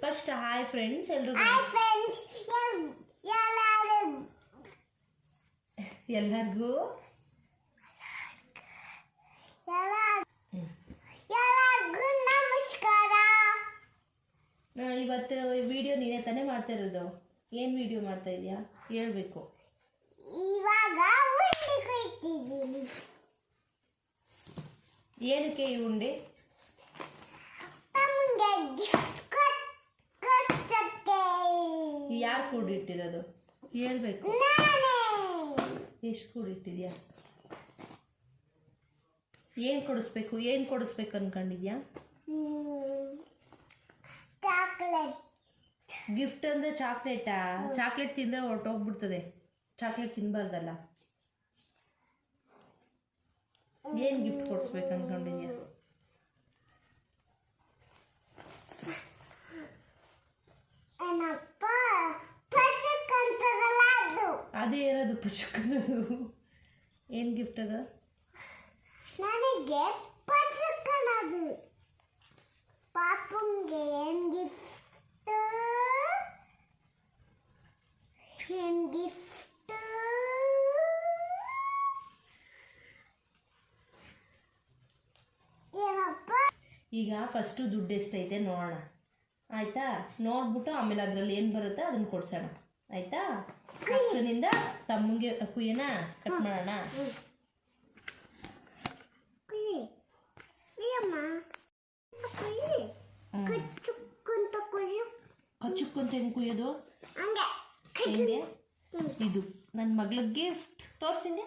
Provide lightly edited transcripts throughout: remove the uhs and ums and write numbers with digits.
First hi friends ಎಲ್ರಿಗೂ. Hi friends ಎಲ್ಲರಿಗೂ ನಮಸ್ಕಾರ. ಇವತ್ತು ವಿಡಿಯೋ ನೀನೇ ತಾನೇ ಮಾಡ್ತಾ ಇರೋದು. ಏನು ವಿಡಿಯೋ ಮಾಡ್ತಾ ಇದೀಯಾ ಹೇಳ್ಬೇಕು. ಇವಾಗ ಉಂಡೆ ಕೊಯ್ತಿದ್ದೀನಿ. ಏನಕ್ಕೆ ಈ ಉಂಡೆ? ನಮಗೆ ಗಿಫ್ಟ್ ಕೊಡ್ಸಕ್ಕೆ. ಯಾರು ಕೂಡಿಟ್ಟಿರೋದು ಹೇಳ್ಬೇಕು. ನಾನೇ. ಎಷ್ಟು ಕೂಡಿಟ್ಟಿದ್ಯಾ? ಏನು ಕೊಡಿಸ್ಬೇಕು ಅನ್ಕೊಂಡಿದ್ಯಾ? ಚಾಕ್ಲೇಟ್. ಗಿಫ್ಟ್ ಅಂದರೆ ಚಾಕ್ಲೇಟಾ? ಚಾಕ್ಲೇಟ್ ತಿಂದರೆ ಹೊರಟೋಗ್ಬಿಡ್ತದೆ. ಚಾಕ್ಲೇಟ್ ತಿನ್ಬಾರ್ದಲ್ಲ. ಏನು ಗಿಫ್ಟ್ ಕೊಡಿಸ್ಬೇಕು ಅನ್ಕೊಂಡಿದ್ಯಾ? ಏನಪ್ಪ ಪಚಕ್ ಅಂತಾರಲ್ಲ ಅದು. ಅದೇ ಏನದು ಪಚಕ್ಕನದು? ಏನು ಗಿಫ್ಟ್ ಅದ? ನನಗೆ ಪಚಕ್ ಅನ್ನೋದು. ಪಾಪುಂಗೆ ಏನು ಗಿಫ್ಟ್? ಏನು ಗಿಫ್ಟ್? ಏನಪ್ಪ? ಈಗ ಫಸ್ಟು ದುಡ್ಡು ಎಷ್ಟೈತೆ ನೋಡೋಣ ಆಯಿತಾ? ನೋಡ್ಬಿಟ್ಟು ಆಮೇಲೆ ಅದರಲ್ಲಿ ಏನು ಬರುತ್ತೆ ಅದನ್ನು ಕೊಡ್ಸೋಣ ಆಯಿತಾ? ಅಕ್ಕನಿಂದ ತಮ್ಮಂಗೆ ಕುಯ್ಯನ ಕಟ್ ಮಾಡೋಣ. ಕಚ್ಚುಕ್ಕಂತ ಹೆಂಗೆ ಕುಯ್ಯೋದು? ಹೆಂಗೆ? ಇದು ನನ್ನ ಮಗಳ ಗಿಫ್ಟ್ ತೋರಿಸಿದ್ದೆ.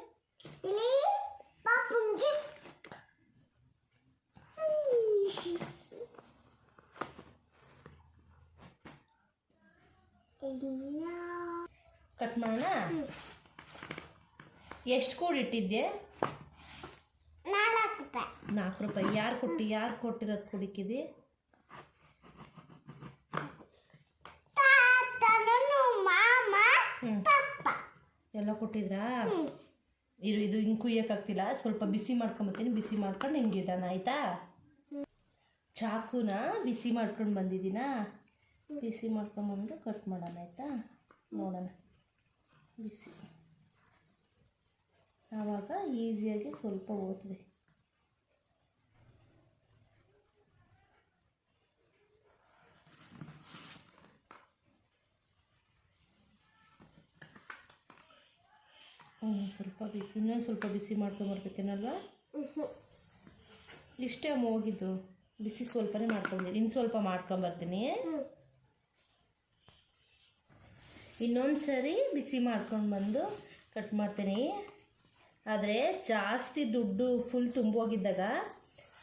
ಕಟ್ ಮಾಡೋಣ. ಎಷ್ಟು ಕೂಡಿಟ್ಟಿದ್ದೆ? 4 ರೂಪಾಯಿ. 4 ರೂಪಾಯಿ. ಯಾರು ಕೊಟ್ಟಿರೋದು ಕುಡಿಕಿದೆ? ಎಲ್ಲ ಕೊಟ್ಟಿದ್ರಾ? ಇದು ಹಿಂಗೆ ಕುಯ್ಯೋಕ್ಕಾಗ್ತಿಲ್ಲ. ಸ್ವಲ್ಪ ಬಿಸಿ ಮಾಡ್ಕೊಂಬತ್ತೀನಿ. ಬಿಸಿ ಮಾಡ್ಕೊಂಡು ಹಿಂಗೆ ಇಡೋಣ ಆಯಿತಾ? ಚಾಕುನ ಬಿಸಿ ಮಾಡ್ಕೊಂಡು ಬಂದಿದ್ದೀನಾ? ಬಿಸಿ ಮಾಡ್ಕೊಂಬಂದು ಕಟ್ ಮಾಡೋಣ ಆಯಿತಾ? ನೋಡೋಣ ಬಿಸಿ. ಆವಾಗ ಈಸಿಯಾಗಿ ಸ್ವಲ್ಪ ಹೋಗ್ತದೆ. ಇನ್ನೊಂದು ಸ್ವಲ್ಪ ಬಿಸಿ ಮಾಡ್ಕೊಂಬರ್ಬೇಕೇನಲ್ವಾ? ಇಷ್ಟೇ ಹೋಗಿದ್ದು. ಬಿಸಿ ಸ್ವಲ್ಪನೇ ಮಾಡ್ಕೊಂಡಿದ್ದೀನಿ. ಇನ್ನು ಸ್ವಲ್ಪ ಮಾಡ್ಕೊಂಬರ್ತೀನಿ. ಇನ್ನೊಂದು ಸರಿ ಬಿಸಿ ಮಾಡ್ಕೊಂಡು ಬಂದು ಕಟ್ ಮಾಡ್ತೀನಿ. ಆದರೆ ಜಾಸ್ತಿ ದುಡ್ಡು ಫುಲ್ ತುಂಬೋಗಿದ್ದಾಗ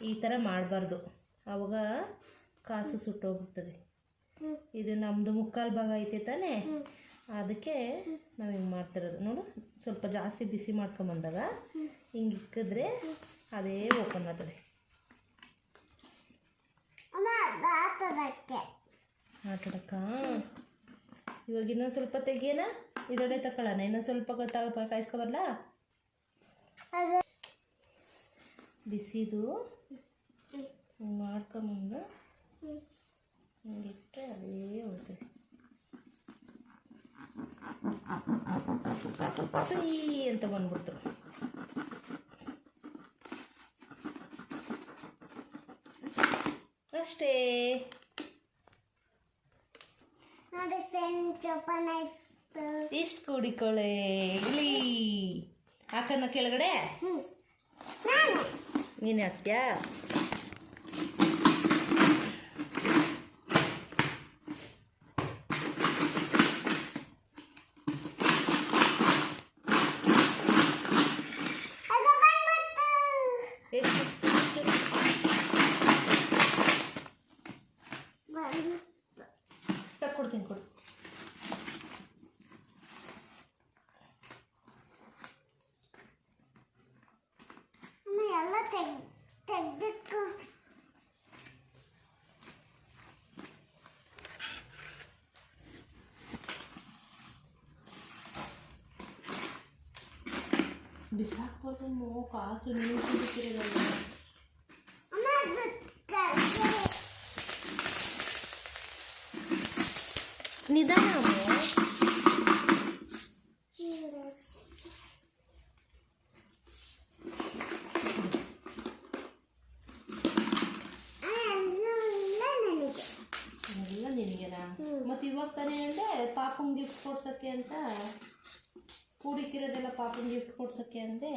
ಈ ಥರ ಮಾಡಬಾರ್ದು. ಆವಾಗ ಕಾಸು ಸುಟ್ಟೋಗ್ಬಿಡ್ತದೆ. ಇದು ನಮ್ಮದು 3/4 ಭಾಗ ಐತೆ ತಾನೇ, ಅದಕ್ಕೆ ನಾವು ಹಿಂಗೆ ಮಾಡ್ತಿರೋದು. ನೋಡು, ಸ್ವಲ್ಪ ಜಾಸ್ತಿ ಬಿಸಿ ಮಾಡ್ಕೊಂಬಂದಾಗ ಹಿಂಗೆ ಇಕ್ಕಿದ್ರೆ ಅದೇ ಓಪನ್ ಆಗ್ತದೆ. ಆಟಾಡಕ್ಕ ಇವಾಗ ಇನ್ನೊಂದು ಸ್ವಲ್ಪ ತೆಗಿಯೋಣ. ಇದೊಡೆ ತಗೊಳ್ಳೋಣ. ಇನ್ನೊಂದು ಸ್ವಲ್ಪ ಕಾಯಿಸ್ಕೊಬರಲ್ಲ? ಬಿಸಿದು ಮಾಡ್ಕೊಂಬಂದು ಹಿಂಗಿಟ್ಟರೆ ಅದೇ ಹೋಗ್ತದೆ. ಸಿಹಿ ಅಂತ ಬಂದ್ಬಿಡ್ತು. ಅಷ್ಟೇ. ಇಷ್ಟು ಕುಡಿಕೊಳ್ಳೆ. ಇಲ್ಲಿ ಹಾಕೋಣ ಕೆಳಗಡೆ. ನೀನು ಹಾಕ್ತ್ಯಾ? ಕೊಡ್ತೀನಿ ಕೊಡು. ಎಲ್ಲ ತೆಗ್ದಿಟ್ಟು ಬಿಸಾಕ್ಬಾರ್ದು. ಕಾಸು ನೀವು ಸಿಗುತ್ತಿರೋದಲ್ಲ. ನಿಧಾನ ಅಮ್ಮ. ಎಲ್ಲ ನಿನಗೆನಾ? ಮತ್ತು ಇವಾಗ ತಾನೇ ಹೇಳಿದೆ ಪಾಪಂಗೆ ಗಿಫ್ಟ್ ಕೊಡ್ಸೋಕ್ಕೆ ಅಂತ, ಕೂಡಿಕ್ಕಿರೋದೆಲ್ಲ ಪಾಪಂಗೆ ಗಿಫ್ಟ್ ಕೊಡ್ಸೋಕ್ಕೆ ಅಂದೆ.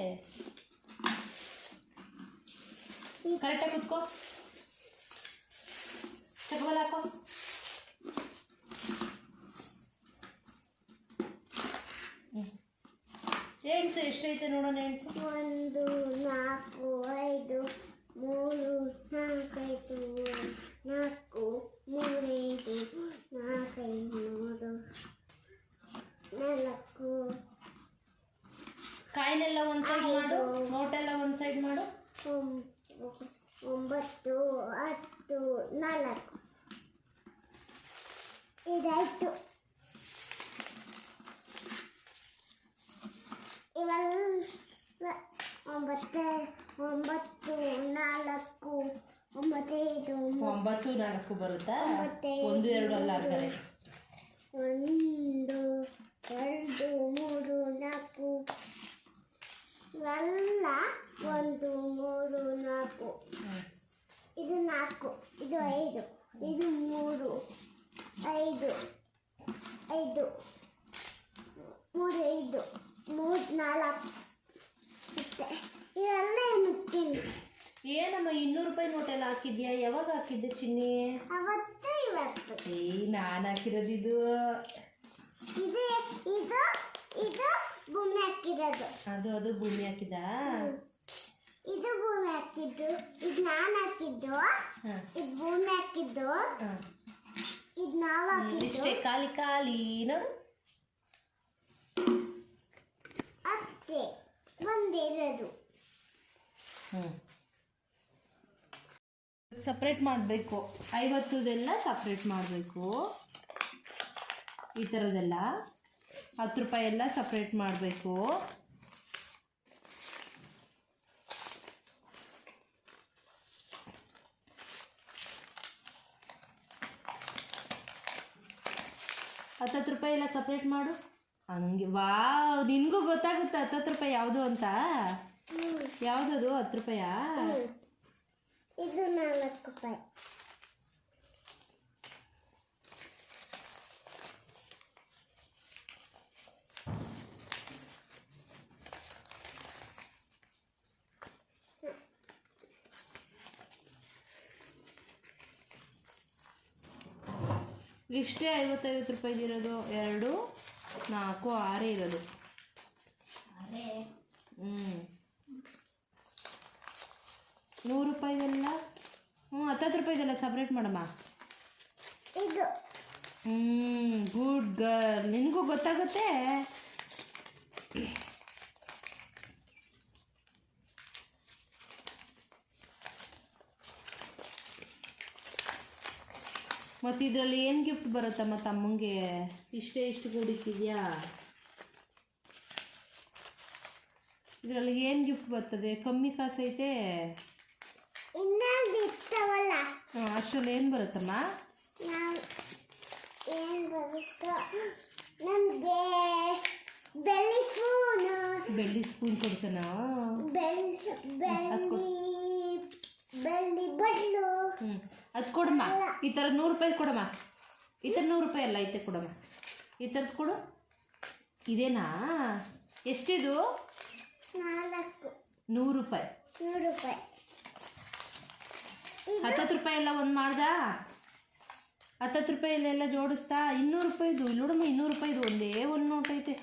ಕರೆಕ್ಟಾಗಿ ಕೂತ್ಕೋ, ಚಕಬಲ್ ಹಾಕೋ. ಎಣ್ಸು ಎಷ್ಟೈತೆ ನೋಡೋಣ, ಎಣ್ಸು. 1 4 5 3 4 5 4 3 5 4 5 4 ಕಾಯಿನೆಲ್ಲ ಒಂದು ಸೈಡ್ ಮಾಡು, ನೋಟೆಲ್ಲ ಒಂದು ಸೈಡ್ ಮಾಡು. 9 10 4 ಇದಾಯ್ತು. ಇವೆಲ್ಲ 9 4 9 4 ಬರುತ್ತಾ? 1 2 ಅಲ್ಲ ಅಂದರೆ 1 2 3 4 ಇವೆಲ್ಲ 1 3 4 ಇದು 4 ಇದು 5 ಇದು 3 5 5 3 5 3 4 ಇವೆಲ್ಲ ಮುಟ್ಟಿನಿ. ಏನಮ್ಮ 200 ರೂಪಾಯಿ ನೋಟೆಲ್ಲ ಹಾಕಿದ್ಯಾ? ಯಾವಾಗ ಹಾಕಿದ್ದೆ ಚಿನ್ನಿ? ಅವತ್ತು ಇವತ್ತು. ನಾನು ಹಾಕಿರೋದು ಇದು. ಇದು ಇದು ಇದು ಭೂಮಿ ಹಾಕಿರೋದು. ಅದು ಭೂಮಿ ಹಾಕಿದ. ಇದು ಭೂಮಿ ಹಾಕಿದ್ದು, ಇದು ನಾನು ಹಾಕಿದ್ದು, ಇದು ಭೂಮಿ ಹಾಕಿದ್ದು, ಇದು ನಾವು ಹಾಕಿದ್ದು. ಇಷ್ಟೇ ಖಾಲಿ ಖಾಲಿ ನೋಡು. ಅಷ್ಟೇ ಬಂದಿರೋದು. ಸಪ್ರೇಟ್ ಮಾಡಬೇಕು. 50ದೆಲ್ಲ ಸಪ್ರೇಟ್ ಮಾಡಬೇಕು. ಈ ಥರದ್ದೆಲ್ಲ 10 ರೂಪಾಯಿ ಎಲ್ಲ ಸಪ್ರೇಟ್ ಮಾಡಬೇಕು. ಹತ್ತು ರೂಪಾಯಿ ಎಲ್ಲ ಸಪ್ರೇಟ್ ಮಾಡು. ಹಂಗೆ ವಾವ್, ನಿನಗೂ ಗೊತ್ತಾಗುತ್ತೆ 10 ರೂಪಾಯಿ ಯಾವುದು ಅಂತ. ಯಾವುದದು 10 ರೂಪಾಯಾ? ಇದು 4 ರೂಪಾಯಿ. ಇಷ್ಟೇ 50 ರೂಪಾಯಿದು ಇರೋದು. 2 4 6 ಇರೋದು. 100 ರೂಪಾಯಿದೆಲ್ಲ 10 ರೂಪಾಯಿದೆಲ್ಲ ಸಪ್ರೇಟ್ ಮಾಡಮ್ಮ. ಇದು ಗುಡ್ ಗರ್ಲ್, ನಿನಗೂ ಗೊತ್ತಾಗುತ್ತೆ. ಮತ್ತು ಇದರಲ್ಲಿ ಏನು ಗಿಫ್ಟ್ ಬರುತ್ತಮ್ಮ ತಮ್ಮಂಗೆ? ಇಷ್ಟು ಕೂಡಿಕ್ಕಿದೆಯಾ? ಇದರಲ್ಲಿ ಏನು ಗಿಫ್ಟ್ ಬರ್ತದೆ? ಕಮ್ಮಿ ಕಾಸೈತೆ. ಅಷ್ಟರಲ್ಲಿ ಏನು ಬರುತ್ತಮ್ಮ? ಏನು ಬರುತ್ತೋ ನಮಗೆ ಬೆಳ್ಳಿ ಸ್ಪೂನು. ಬೆಳ್ಳಿ ಸ್ಪೂನ್ ಕೊಡ್ಸೋಣ? ಬೆಳ್ಳಿ ಬಟ್ಲು. ಅದು ಕೊಡಮ್ಮ. ಈ ಥರ 100 ರೂಪಾಯಿ ಕೊಡಮ್ಮ. ಈ ಥರ 100 ರೂಪಾಯಿ ಅಲ್ಲ, ಐತೆ ಕೊಡಮ್ಮ. ಈ ಥರದ್ದು ಕೊಡು. ಇದೇನಾ? ಎಷ್ಟಿದು? 100 ರೂಪಾಯಿ. 100 ರೂಪಾಯಿ. 10 ರೂಪಾಯಿ ಎಲ್ಲ ಒಂದು ಮಾಡ್ದ? 10 ರೂಪಾಯಿಲೆಲ್ಲ ಜೋಡಿಸ್ತಾ? 200 ರೂಪಾಯಿದು ಇಲ್ಲಿ ನೋಡಮ್ಮ. 200 ರೂಪಾಯಿದು ಒಂದೇ ಒಂದು ನೋಟ್ ಐತೆ.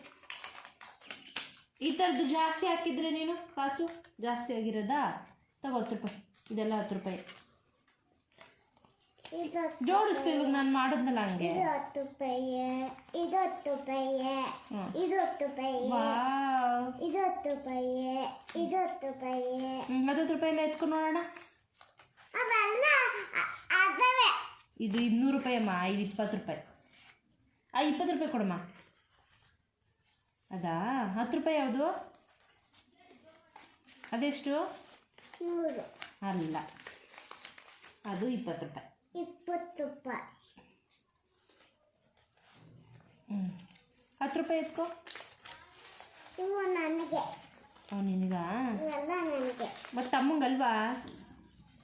ಈ ಥರದ್ದು ಜಾಸ್ತಿ ಹಾಕಿದ್ರೆ ನೀನು ಕಾಸು ಜಾಸ್ತಿ ಆಗಿರೋದಾ? ತಗೋ 10 ರೂಪಾಯಿ. ಇದೆಲ್ಲ 10 ರೂಪಾಯಿ ಜೋಡಿಸ್ಕೊ. ಇವಾಗ ನಾನು ಮಾಡಿದ್ನಲ್ಲ ಹಂಗೆ. ಇದು 10 ರೂಪಾಯಿ, ಇದು 10 ರೂಪಾಯಿ, ಇದು 10 ರೂಪಾಯಿ, ಇದು 10 ರೂಪಾಯಿ, ಇದು 10 ರೂಪಾಯಿ. 10 ರೂಪಾಯಿ ಎಲ್ಲ ಎತ್ಕೊಂಡು ನೋಡೋಣ. ಅವೆಲ್ಲ ಅದವೇ. ಇದು 200 ರೂಪಾಯಿ ಅಮ್ಮ. ಇದು 20 ರೂಪಾಯಿ. 20 ರೂಪಾಯಿ ಕೊಡಮ್ಮ. ಅದಾ 10 ರೂಪಾಯಿ ಯಾವುದು? ಅದೆಷ್ಟು? 100 ಅಲ್ಲ, ಅದು 20 ರೂಪಾಯಿ. 20 ರೂಪಾಯಿ. ₹10 ಎತ್ಕೋ. ಇವು ನನಗೆ. ನಿನಗ ಇವೆಲ್ಲ ನನಗೆ. ಮತ್ತು ತಮ್ಮಂಗಲ್ವಾ?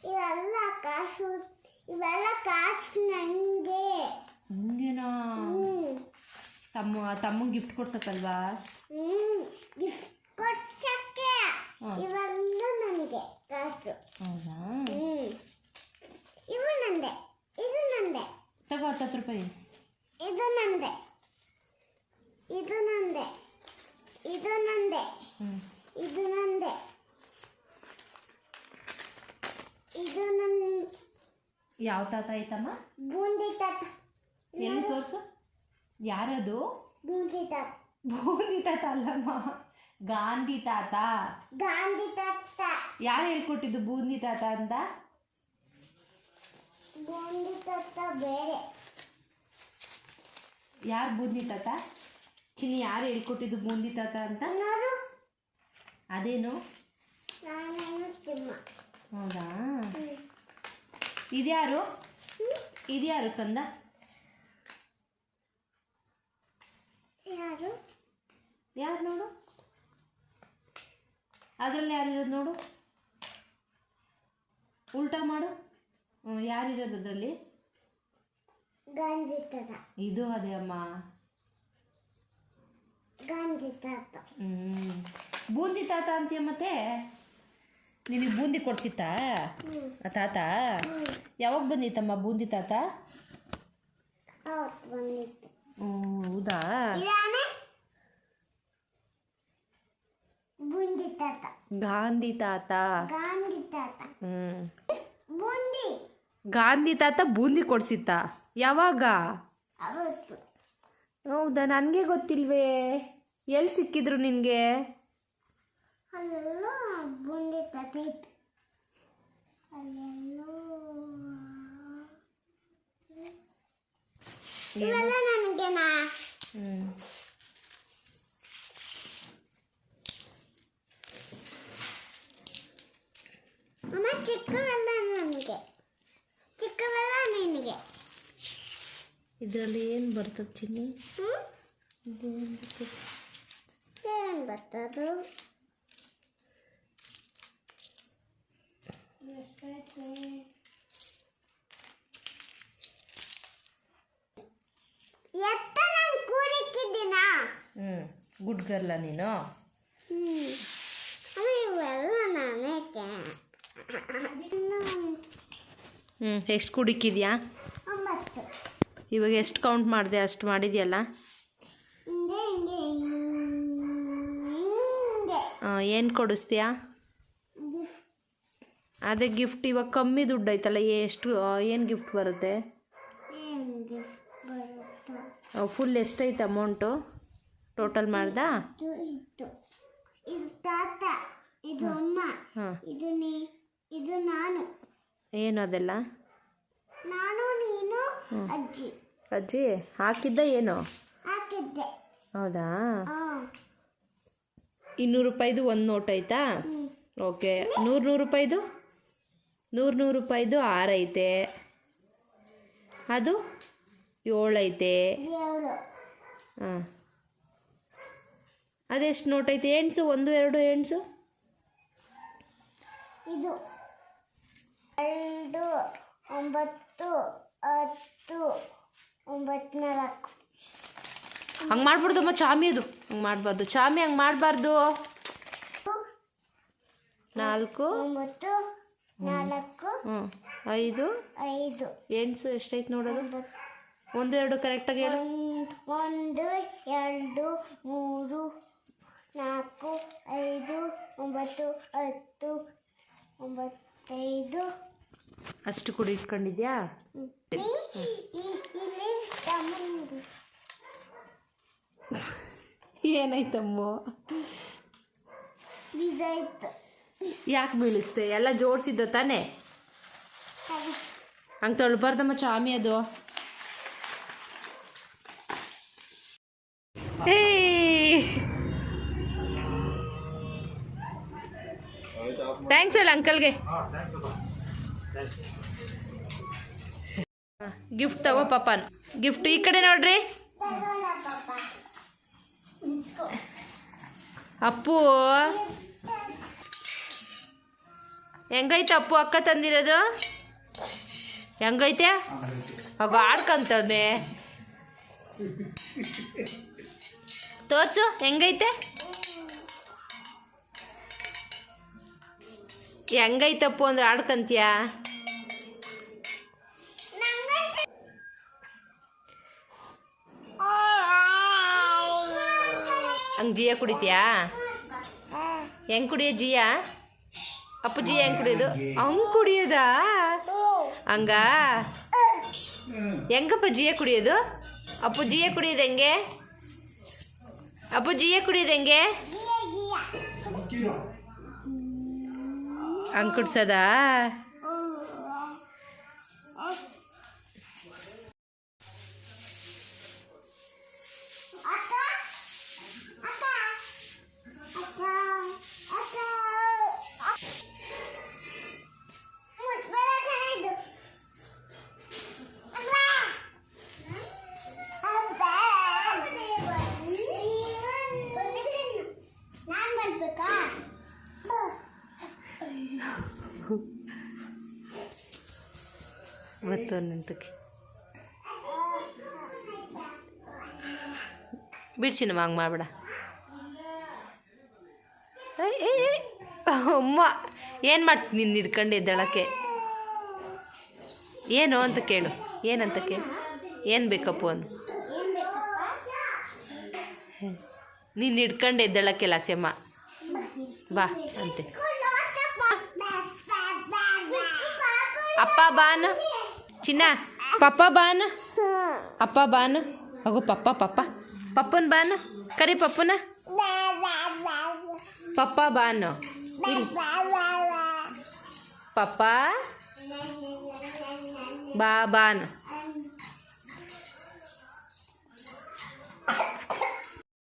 ಇವೆಲ್ಲ ಕಾಸು. ಇವೆಲ್ಲ ಕಾಸು ನನಗೆ. ಹಿಂಗೇನಾ? ತಮ್ಮಂಗೆ ಗಿಫ್ಟ್ ಕೊಡ್ಸಕ್ಕಲ್ವಾ? ಗಿಫ್ಟ್ ಕೊಡ್ಸಕ್ಕೆ. ಇವೆಲ್ಲ ನನಗೆ ಕಾಸು. ಹೌದಾ? ಇವು ನಂದೆ. ಇದು ನಂದೆ. ತಗೋ ₹10. ಇದು ನಂದೆ. ಇದು ನಂದೆ. ಇದು ನಂದೆ. ಇದು ನಂದೆ. ಇದು ನನ್ನ. ಯಾವ ತಾತ ಐತಮ್ಮ? ಬೂಂದಿ ತಾತ. ಎಲ್ಲಿ ತೋರಿಸು. ಯಾರದು? ಬೂಂದಿ ತಾತ. ಬೂಂದಿ ತಾತ ಅಲ್ಲಮ್ಮ, ಗಾಂಧಿ ತಾತ. ಗಾಂಧಿ ತಾತ. ಯಾರು ಹೇಳ್ಕೊಟ್ಟಿದ್ದು ಬೂಂದಿ ತಾತ ಅಂತ? ಬೂಂದಿ ತಾತ ಬೇರೆ. ಯಾರು ಬೂಂದಿ ತಾತ? ಚಿನ್ನಿ, ಯಾರು ಹೇಳ್ಕೊಟ್ಟಿದ್ದು ಬೂಂದಿ ತಾತ ಅಂತ? ನೋಡು. ಅದೇನು? ನಾನೇನು ತಿಮ್ಮ. ಹೌದಾ? ಇದ್ಯಾರು? ಇದ್ಯಾರು ಕಂದ? ಯಾರು? ಯಾರು ನೋಡು. ಅದರಲ್ಲಿ ಯಾರಿರೋದು ನೋಡು. ಉಲ್ಟಾ ಮಾಡು. ಯಾರಿರೋದು ಅದರಲ್ಲಿ? ಗಾಂಧಿ ತಾತ. ಇದು ಅದೇ ಅಮ್ಮ, ಗಾಂಧಿ ತಾತ. ಬೂಂದಿ ತಾತ ಅಂತೀಯ. ಮತ್ತೆ ನಿನಗೆ ಬೂಂದಿ ಕೊಡ್ಸಿತ್ತಾ ಆ ತಾತ? ಯಾವಾಗ ಬಂದಿತ್ತಮ್ಮ ಬೂಂದಿ ತಾತ? ಅವತ್ತು ಬಂದಿತ್ತು. ಹೌದಾ? ಇದಾನೆ ಬೂಂದಿ ತಾತ. ಗಾಂಧಿ ತಾತ. ಗಾಂಧಿ ತಾತ. ಬೂಂದಿ. ಗಾಂಧಿ ತಾತ ಬೂಂದಿ ಕೊಡ್ಸಿತ್ತ? ಯಾವಾಗ? ಅವತ್ತು. ಹೌದಾ? ನನಗೆ ಗೊತ್ತಿಲ್ವೇ. ಎಲ್ಲಿ ಸಿಕ್ಕಿದ್ರು ನಿನಗೆ? ಅಲ್ಲೆಲ್ಲೋ ಬೂಂದಿ ತಾತ ಇತ್ತು. ಅಲ್ಲೆಲ್ಲೋ. ಇವೆಲ್ಲ ನನಗೆನಾ? ಅಮ್ಮ, ಚಿಕ್ಕವೆಲ್ಲ ನನಗೆ, ಚಿಕ್ಕವೆಲ್ಲ ನಿನಗೆ. ಇದರಲ್ಲಿ ಏನು ಬರ್ತದೆ ಚಿನ್ನಿ? ಏನು ಬರ್ತದು? ಎತ್ತ ನಾನು ಕೂಡಿಕ್ಕಿದ್ದೀನ. ಗುಡ್ ಗರ್ಲ ನೀನು. ಇವೆಲ್ಲ ನನಗೆ. ಎಷ್ಟು ಕುಡಿಕಿದ್ಯಾ? 9. ಇವಾಗ ಎಷ್ಟು ಕೌಂಟ್ ಮಾಡಿದೆ? ಅಷ್ಟು ಮಾಡಿದ್ಯಲ್ಲ. ಹಿಂಗೆ ಹಿಂಗೆ ಹಿಂಗೆ. ಏನು ಕೊಡಿಸ್ತೀಯಾ? ಅದೇ ಗಿಫ್ಟ್. ಇವಾಗ ಕಮ್ಮಿ ದುಡ್ಡು ಐತಲ್ಲ, ಎಷ್ಟು ಏನು ಗಿಫ್ಟ್ ಬರುತ್ತೆ? ಏನು ಗಿಫ್ಟ್ ಬರುತ್ತೆ? ಫುಲ್ ಎಷ್ಟೈತೆ ಅಮೌಂಟು ಟೋಟಲ್ ಮಾಡ್ದಾ? ಇತ್ತು. ಇದು ತಾತ, ಇದು ಅಮ್ಮ, ಇದು ಇದು ನಾನು. ಏನು ಅದೆಲ್ಲ? ನಾನು, ನೀನು, ಅಜ್ಜಿ. ಅಜ್ಜಿ ಹಾಕಿದ್ದ ಏನು? ಹಾಕಿದ್ದೆ. ಹೌದಾ? ₹200 ಒಂದು ನೋಟ್ ಆಯ್ತಾ? ಓಕೆ. 100 ರೂಪಾಯಿದು? 100 ರೂಪಾಯಿದು 6 ಐತೆ. ಅದು 7 ಐತೆ. ಹಾಂ, ಅದೆಷ್ಟು ನೋಟ್ ಐತೆ? ಎಣ್ಸು. 1 2 ಎಣ್ಸು. ಇದು 2 9 10 9 ಹಂಗೆ ಮಾಡ್ಬಿಡ್ದಮ್ಮ, ಚಾಮಿ ಅದು. ಹಂಗೆ ಮಾಡಬಾರ್ದು ಚಾಮಿ, ಹಂಗೆ ಮಾಡಬಾರ್ದು. 4 9 4 5 5 ಎಣ್ಸು. ಎಷ್ಟೈತೆ ನೋಡೋದು? 1 2 ಕರೆಕ್ಟಾಗಿ ಹೇಳು. 1 2 3 4 5 9 10 95. ಅಷ್ಟು ಕುಡಿ ಇಟ್ಕೊಂಡಿದ್ಯಾ? ಏನಾಯ್ತಮ್ಮ? ಯಾಕೆ ಬೀಳಿಸ್ತೆ? ಎಲ್ಲ ಜೋಡಿಸಿದ್ದ ತಾನೇ? ಹಂಗೆ ತೊಳ್ಬಾರ್ದಮ್ಮ ಚಾಮಿ ಅದು. ಥ್ಯಾಂಕ್ಸ್ ಹೇಳ ಅಂಕಲ್ಗೆ. ಗಿಫ್ಟ್ ತಗೋ ಪಾಪನ್. ಗಿಫ್ಟ್ ಈ ಕಡೆ ನೋಡ್ರಿ. ಅಪ್ಪು ಹೆಂಗೈತೆ ಅಪ್ಪು ಅಕ್ಕ ತಂದಿರೋದು ಹೆಂಗೈತೆ ಆಗ ಆಡ್ಕಂತಾನೆ ತೋರ್ಸು ಹೆಂಗೈತೆ ಹೆಂಗೈತಪ್ಪು ಅಂದ್ರೆ ಆಡ್ಕಂತೀಯ ಹಂಗೆ ಜಿಯ ಕುಡಿತೀಯಾ ಹೆಂಗೆ ಕುಡಿಯೋ ಜಿಯ ಅಪ್ಪು ಜಿಯ ಹೆಂಗೆ ಕುಡಿಯೋದು ಹಂಗೆ ಕುಡಿಯೋದಾ ಹಂಗ ಹೆಂಗಪ್ಪ ಜಿಯ ಕುಡಿಯೋದು ಅಪ್ಪು ಜಿಯ ಕುಡಿಯೋದು ಹೆಂಗೆ ಅಪ್ಪು ಜಿಯ ಕುಡಿಯೋದು ಹೆಂಗೆ ಹಂಗೆ ಕುಡ್ಸೋದಾ ಮತ್ತು ನಿಂತಕ್ಕೆ ಬಿಡ್ಸಿನಮ್ಮ ಹಂಗೆ ಮಾಡಬೇಡ ಅಮ್ಮ ಏನು ಮಾಡ್ತೀನಿ ನಿನ್ನ ಹಿಡ್ಕೊಂಡು ಎದ್ದೇಳಕ್ಕೆ ಏನು ಅಂತ ಕೇಳು ಏನಂತ ಕೇಳು ಏನು ಬೇಕಪ್ಪು ಅನ್ನು ನೀನು ಹಿಡ್ಕೊಂಡು ಎದ್ದೇಳಕ್ಕೆ ಲಾಸ್ಯಮ್ಮ ಬಾ ಅಂತೆ ಅಪ್ಪ ಬಾನು ಚಿನ್ನ ಪಪ್ಪ ಬಾನು ಅಪ್ಪ ಬಾನು ಹೋಗು ಪಪ್ಪ ಪಪ್ಪ ಪಪ್ಪನ ಬಾನು ಕರಿ ಪಪ್ಪನ ಪಪ್ಪ ಬಾನು ಇಲ್ಲಿ ಪಪ್ಪ ಬಾ ಬಾನು